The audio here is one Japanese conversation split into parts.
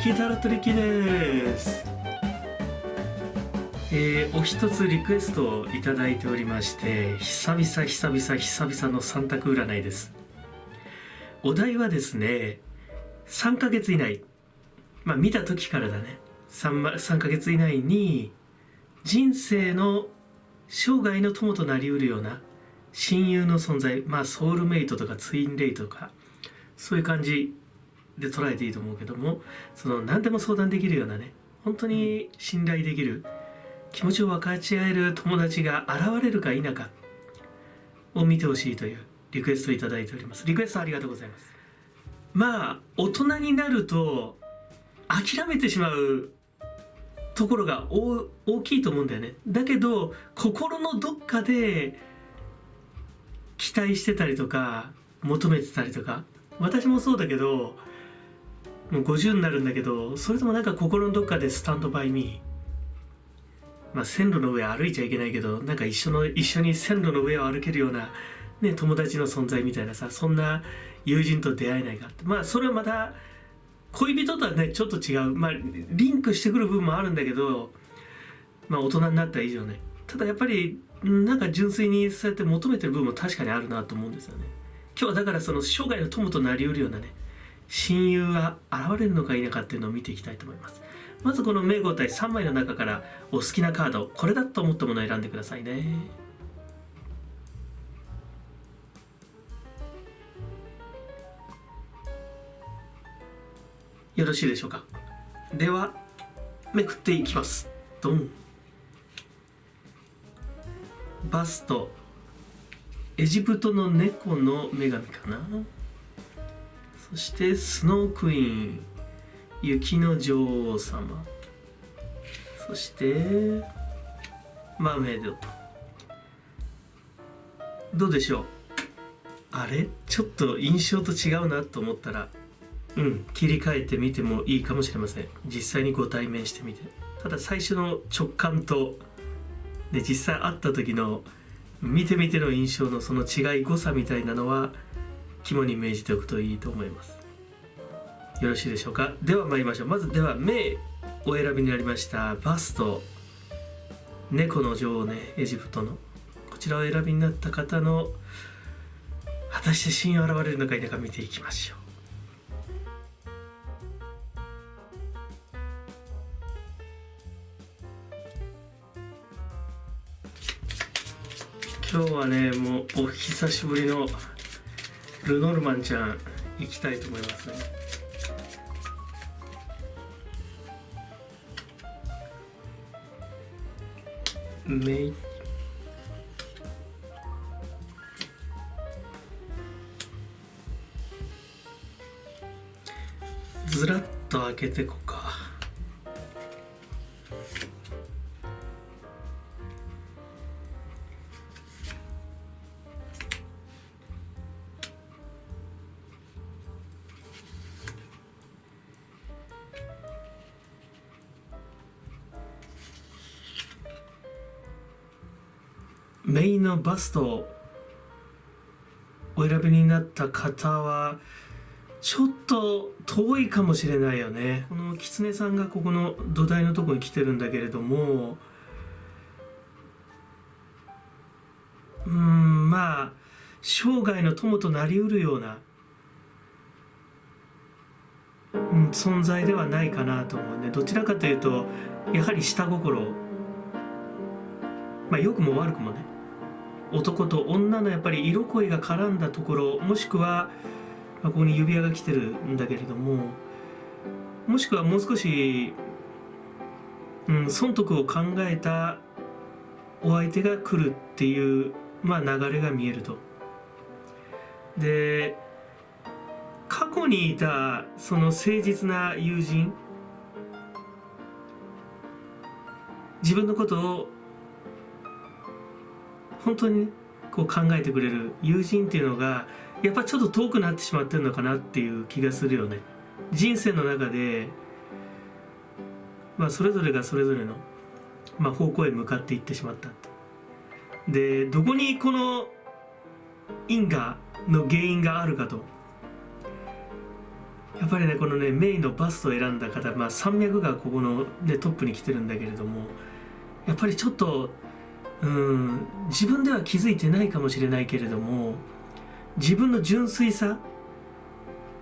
キタラトリキです。お一つリクエストをいただいておりまして、久々の3択占いです。お題はですね、3ヶ月以内、見た時からだね、3ヶ月以内に人生の生涯の友となりうるような親友の存在、ソウルメイトとかツインレイとかそういう感じで捉えていいと思うけども、その何でも相談できるようなね、本当に信頼できる、気持ちを分かち合える友達が現れるか否かを見てほしいというリクエストをいただいております。リクエストありがとうございます。大人になると諦めてしまうところが大きいと思うんだよね。だけど心のどっかで期待してたりとか求めてたりとか、私もそうだけど、もう50になるんだけど、それとも心のどっかでスタンドバイミー、線路の上歩いちゃいけないけど、一緒に線路の上を歩けるような、友達の存在みたいなさ、そんな友人と出会えないかって、それはまた恋人とはねちょっと違う、リンクしてくる部分もあるんだけど、大人になった以上ね、ただやっぱり純粋にそうやって求めてる部分も確かにあるなと思うんですよね。今日はだからその生涯の友となりうるようなね親友が現れるのか否かっていうのを見ていきたいと思います。まずこの名号体3枚の中からお好きなカード、これだと思ったものを選んでくださいね。よろしいでしょうか。ではめくっていきます。ドン。バスト、エジプトの猫の女神かな。そしてスノークイーン、雪の女王様、そしてマーメイドと。どうでしょう。あれちょっと印象と違うなと思ったら、切り替えてみてもいいかもしれません。実際にご対面してみて。ただ最初の直感とで実際会った時の見てみての印象のその違い、誤差みたいなのは肝に銘じておくといいと思います。よろしいでしょうか。では参りましょう。まずでは名お選びになりましたバスト、猫の女王ね、エジプトのこちらをお選びになった方の果たして真を現れるのか否か見ていきましょう。今日はね、もうお久しぶりのルノルマンちゃん行きたいと思いますね。ずらっと開けてこうか。メインのバストをお選びになった方はちょっと遠いかもしれないよね。この狐さんがここの土台のところに来てるんだけれども、生涯の友となりうるような、存在ではないかなと思うね。どちらかというとやはり下心、良くも悪くもね、男と女のやっぱり色恋が絡んだところ、もしくは、ここに指輪が来てるんだけれども、もしくはもう少し、損得を考えたお相手が来るっていう、流れが見えると。で、過去にいたその誠実な友人、自分のことを本当にこう考えてくれる友人っていうのがやっぱちょっと遠くなってしまってるのかなっていう気がするよね。人生の中で、それぞれがそれぞれの、方向へ向かっていってしまったで、どこにこの因果の原因があるかとやっぱりねこのねメインのバストを選んだ方、山脈がここの、ね、トップに来てるんだけれども、やっぱりちょっと自分では気づいてないかもしれないけれども、自分の純粋さ、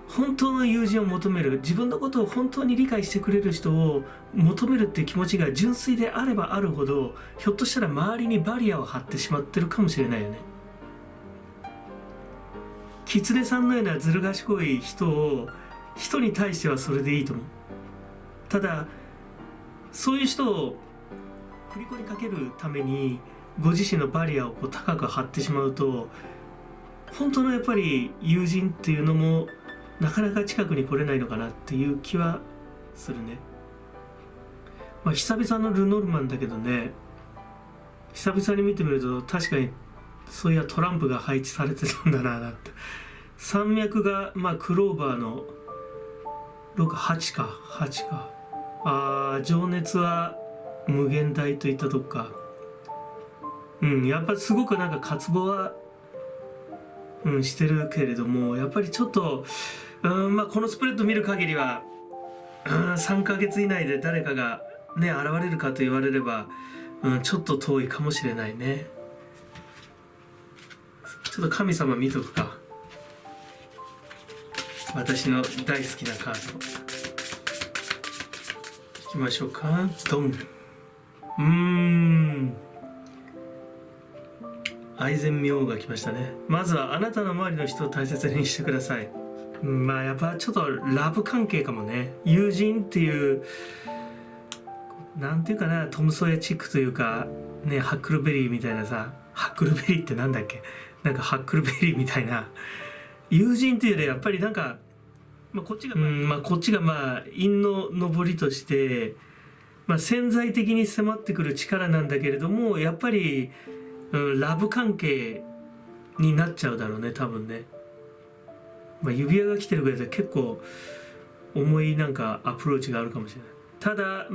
本当の友人を求める、自分のことを本当に理解してくれる人を求めるっていう気持ちが純粋であればあるほど、ひょっとしたら周りにバリアを張ってしまってるかもしれないよね。狐さんのようなずる賢い人に対してはそれでいいと思う。ただそういう人を振り子にかけるためにご自身のバリアをこう高く張ってしまうと、本当のやっぱり友人っていうのもなかなか近くに来れないのかなっていう気はするね。久々のルノルマンだけどね、久々に見てみると確かにそういやトランプが配置されてたんだなって。山脈がクローバーの8か。情熱は無限大といったとこか。やっぱりすごくなんか渇望はしてるけれども、やっぱりちょっとこのスプレッド見る限りは3ヶ月以内で誰かがね現れるかと言われれば、ちょっと遠いかもしれないね。ちょっと神様見とくか。私の大好きなカードいきましょうか。ドン。愛染明が来ましたね。まずはあなたの周りの人を大切にしてください。やっぱちょっとラブ関係かもね。友人っていうなんていうかな、トム・ソーヤチックというかね、ハックルベリーみたいなさ、ハックルベリーってなんだっけ、なんかハックルベリーみたいな友人っていうよりやっぱりなんか、こっちが陰の上りとして、潜在的に迫ってくる力なんだけれども、やっぱり、ラブ関係になっちゃうだろうね多分ね。指輪が来てるぐらいで結構重いなんかアプローチがあるかもしれない。ただ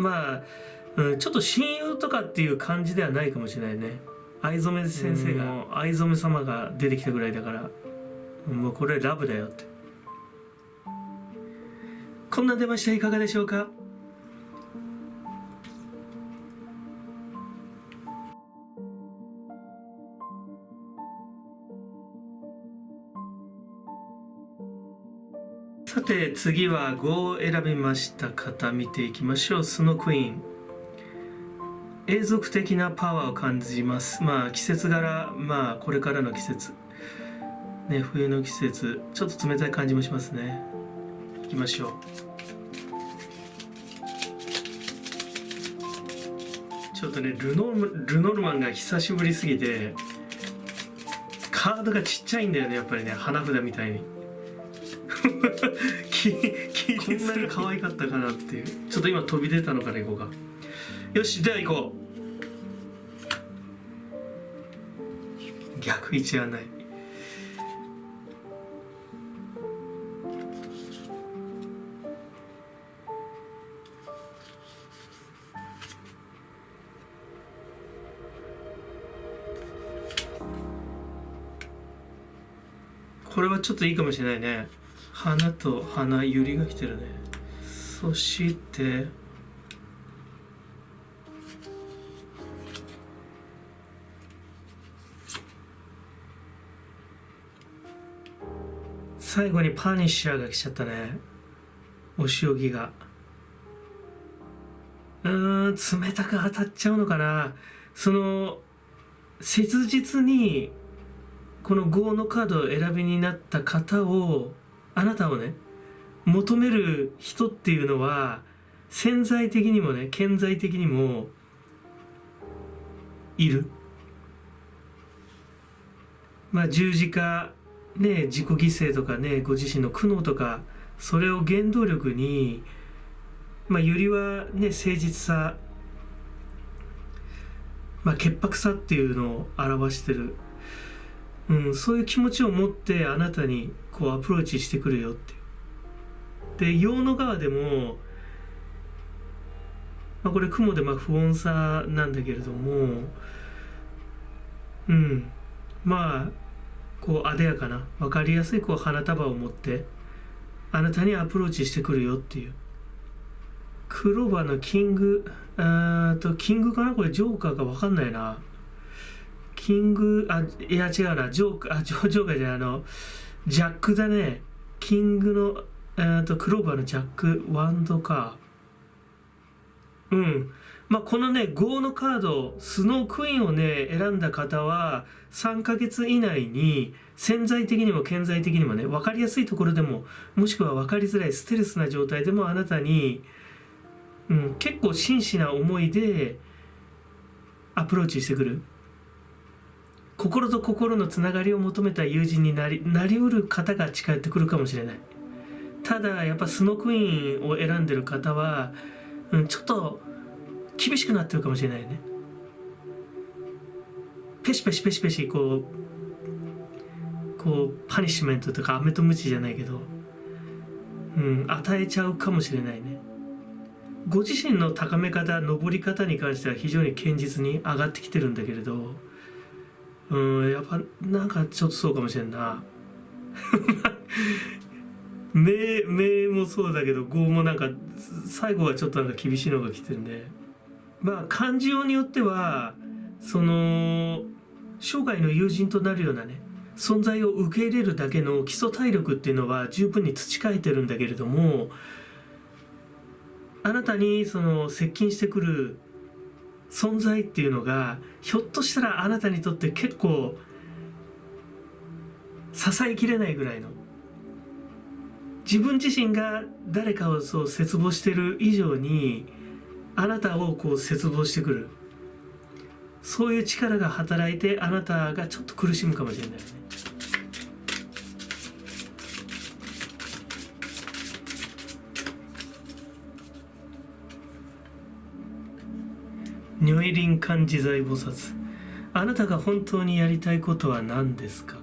ちょっと親友とかっていう感じではないかもしれないね。藍染先生が、藍染様が出てきたぐらいだから、もうこれラブだよって。こんな出ました。いかがでしょうか。さて次は5を選びました方見ていきましょう。スノークイーン、永続的なパワーを感じます。季節柄、これからの季節ね、冬の季節、ちょっと冷たい感じもしますね。いきましょう。ちょっとねルノルマンが久しぶりすぎてカードがちっちゃいんだよね、やっぱりね、花札みたいにこんなに可愛かったかなっていう。ちょっと今飛び出たのからいこうか。よし、では行こう。逆位置はない。これはちょっといいかもしれないね。花と花、ユリが来てるね。そして最後にパニッシャーが来ちゃったね。お仕置きが冷たく当たっちゃうのかな。その切実にこの5のカードを選びになった方を、あなたをね求める人っていうのは潜在的にもね顕在的にもいる。十字架ね、自己犠牲とかね、ご自身の苦悩とか、それを原動力にユリはね誠実さ、潔白さっていうのを表してる。そういう気持ちを持ってあなたにこうアプローチしてくるよっていう。で陽の側でも、これ雲で不穏さなんだけれども、こう艶やかな分かりやすいこう花束を持ってあなたにアプローチしてくるよっていう。クローバーのキング、キングかな、これジョーカーか分かんないな。キング、いや違うな、ジョーカーじゃジャックだね。キングの、クローバーのジャック、ワンドか。うん。まあ、このね、5のカード、スノークイーンをね、選んだ方は、3ヶ月以内に、潜在的にも顕在的にもね、分かりやすいところでも、もしくは分かりづらいステルスな状態でもあなたに、結構真摯な思いでアプローチしてくる。心と心のつながりを求めた友人になりうる方が近寄ってくるかもしれない。ただ、やっぱスノークイーンを選んでる方は、ちょっと、厳しくなってるかもしれないね。ペシペシこうパニッシュメントとか飴とムチじゃないけど、与えちゃうかもしれないね。ご自身の高め方、登り方に関しては非常に堅実に上がってきてるんだけれど、やっぱなんかちょっとそうかもしれんな。目もそうだけど、5もなんか最後はちょっとなんか厳しいのが来てるんで。まあ感じようによってはその生涯の友人となるようなね存在を受け入れるだけの基礎体力っていうのは十分に培えてるんだけれども、あなたにその接近してくる存在っていうのがひょっとしたらあなたにとって結構支えきれないぐらいの、自分自身が誰かをそう切望してる以上にあなたをこう切望してくる、そういう力が働いてあなたがちょっと苦しむかもしれないね。如意輪漢自在菩薩、あなたが本当にやりたいことは何ですか。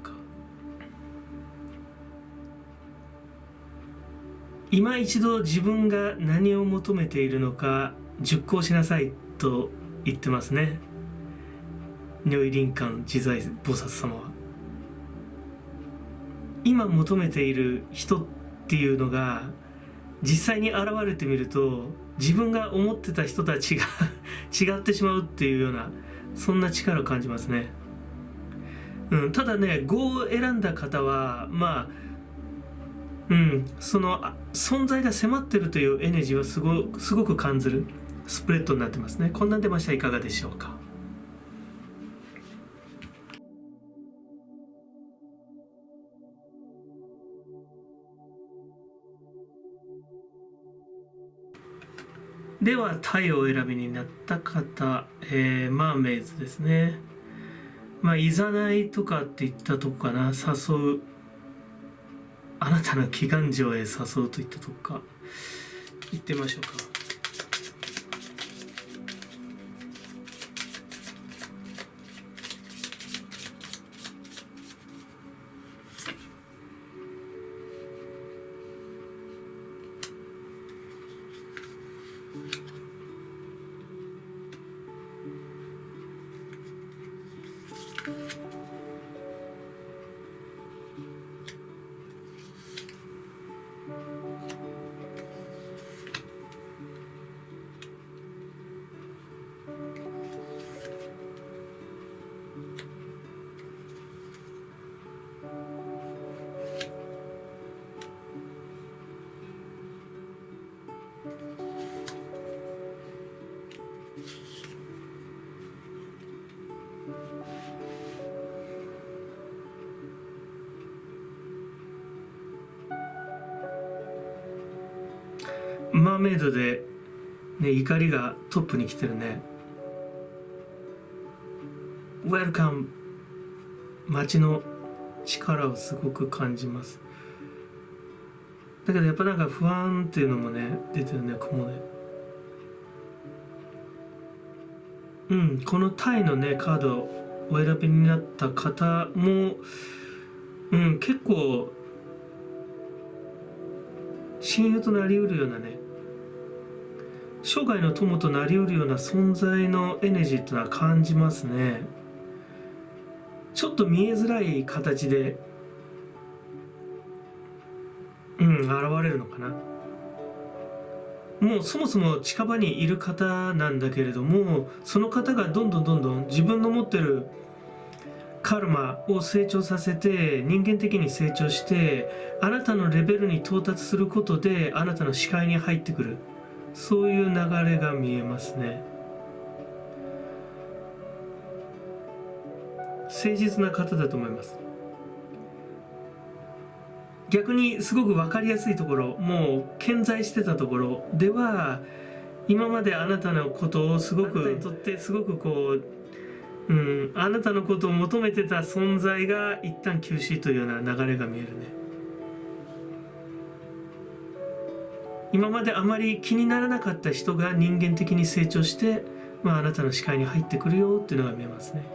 今一度自分が何を求めているのか熟考しなさいと言ってますね、如意輪漢自在菩薩様は。今求めている人っていうのが実際に現れてみると自分が思ってた人とは違ってしまうっていうような、そんな力を感じますね。ただね、5を選んだ方はまあその存在が迫ってるというエネルギーはすごく感じるスプレッドになってますね。こんなん出ました。いかがでしょうか。ではタイをお選びになった方、マーメイズですね。まあいざないとかって言ったとこかな。誘う、あなたの祈願城へ誘うといったとこか。行ってみましょうか。マーメイドで、ね、怒りがトップに来てるね。ウェルカム、街の力をすごく感じます。だけどやっぱなんか不安っていうのもね出てるね、雲で。このタイのねカードをお選びになった方も結構親友となりうるようなね、生涯の友となりうるような存在のエネルギーってのは感じますね。ちょっと見えづらい形で現れるのかな。もうそもそも近場にいる方なんだけれども、その方がどんどん自分の持ってるカルマを成長させて、人間的に成長して、あなたのレベルに到達することであなたの視界に入ってくる、そういう流れが見えますね。誠実な方だと思います。逆にすごく分かりやすいところ、もう顕在してたところでは、今まであなたのことをすごくあなたにとってすごくこう、あなたのことを求めてた存在が一旦休止というような流れが見えるね。今まであまり気にならなかった人が人間的に成長して、あなたの視界に入ってくるよっていうのが見えますね。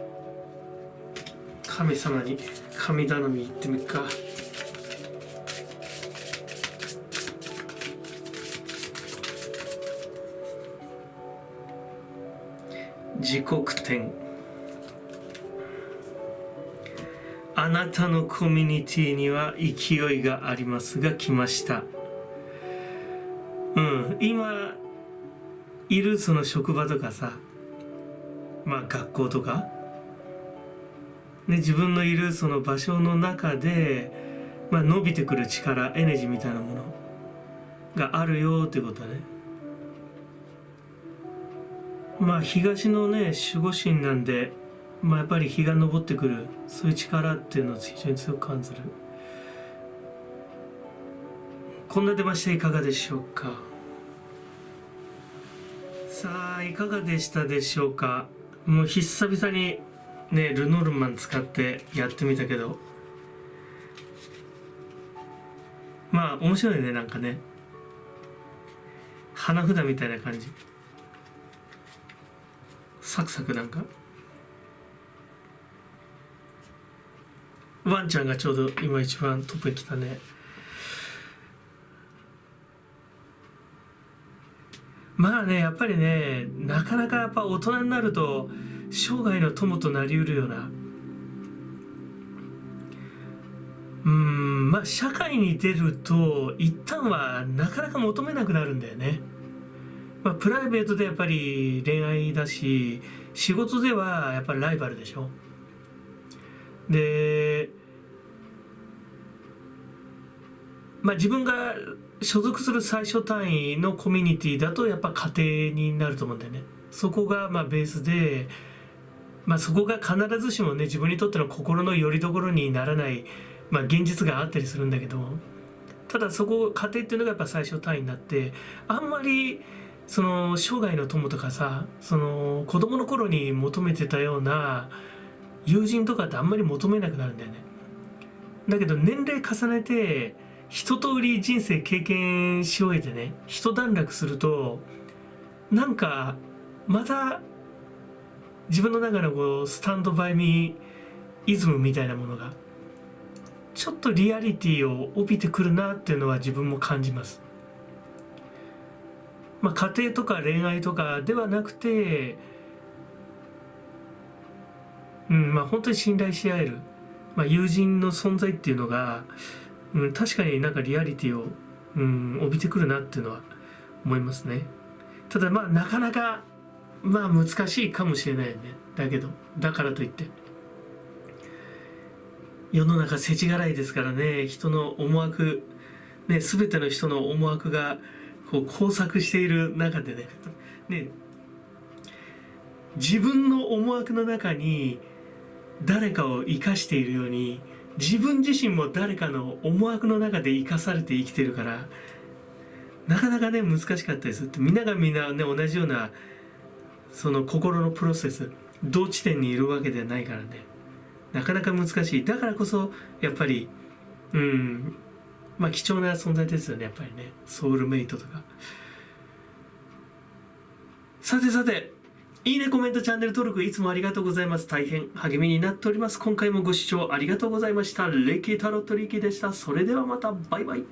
神様に神頼み言ってみるか。時刻点。あなたのコミュニティには勢いがありますが来ました。今いるその職場とかさ、学校とか、ね、自分のいるその場所の中で、伸びてくる力、エネルギーみたいなものがあるよってことね。東のね守護神なんで、やっぱり日が昇ってくる、そういう力っていうのを非常に強く感じる。こんな出ましていかがでしょうか。さあいかがでしたでしょうか。もう久々にねルノルマン使ってやってみたけど、面白いね。なんかね花札みたいな感じ、サクサク。なんかワンちゃんがちょうど今一番トップに来たね。やっぱりね、なかなかやっぱ大人になると生涯の友となりうるような、社会に出ると一旦はなかなか求めなくなるんだよね。プライベートでやっぱり恋愛だし、仕事ではやっぱりライバルでしょ。で、自分が所属する最小単位のコミュニティだとやっぱ家庭になると思うんだよね。そこがベースで、そこが必ずしもね自分にとっての心の拠り所にならない、現実があったりするんだけど、ただそこ家庭っていうのがやっぱ最小単位になって、あんまりその生涯の友とかさ、その子供の頃に求めてたような友人とかってあんまり求めなくなるんだよね。だけど年齢重ねて一通り人生経験し終えてね、一段落すると、なんかまた自分の中のこうスタンドバイミーイズムみたいなものがちょっとリアリティを帯びてくるなっていうのは自分も感じます。家庭とか恋愛とかではなくて、本当に信頼し合える、友人の存在っていうのが、確かになんかリアリティを、帯びてくるなっていうのは思いますね。ただなかなか難しいかもしれないよね。だけどだからといって世の中世知辛いですからね。人の思惑ね、全ての人の思惑がこう交錯している中でね、自分の思惑の中に誰かを生かしているように、自分自身も誰かの思惑の中で生かされて生きてるから、なかなかね難しかったりするって。みんながみんなね同じようなその心のプロセス、同地点にいるわけではないからね、なかなか難しい。だからこそやっぱり貴重な存在ですよね、やっぱりね、ソウルメイトとか。さていいね、コメント、チャンネル登録いつもありがとうございます。大変励みになっております。今回もご視聴ありがとうございました。レイキータロットリキでした。それではまた、バイバイ。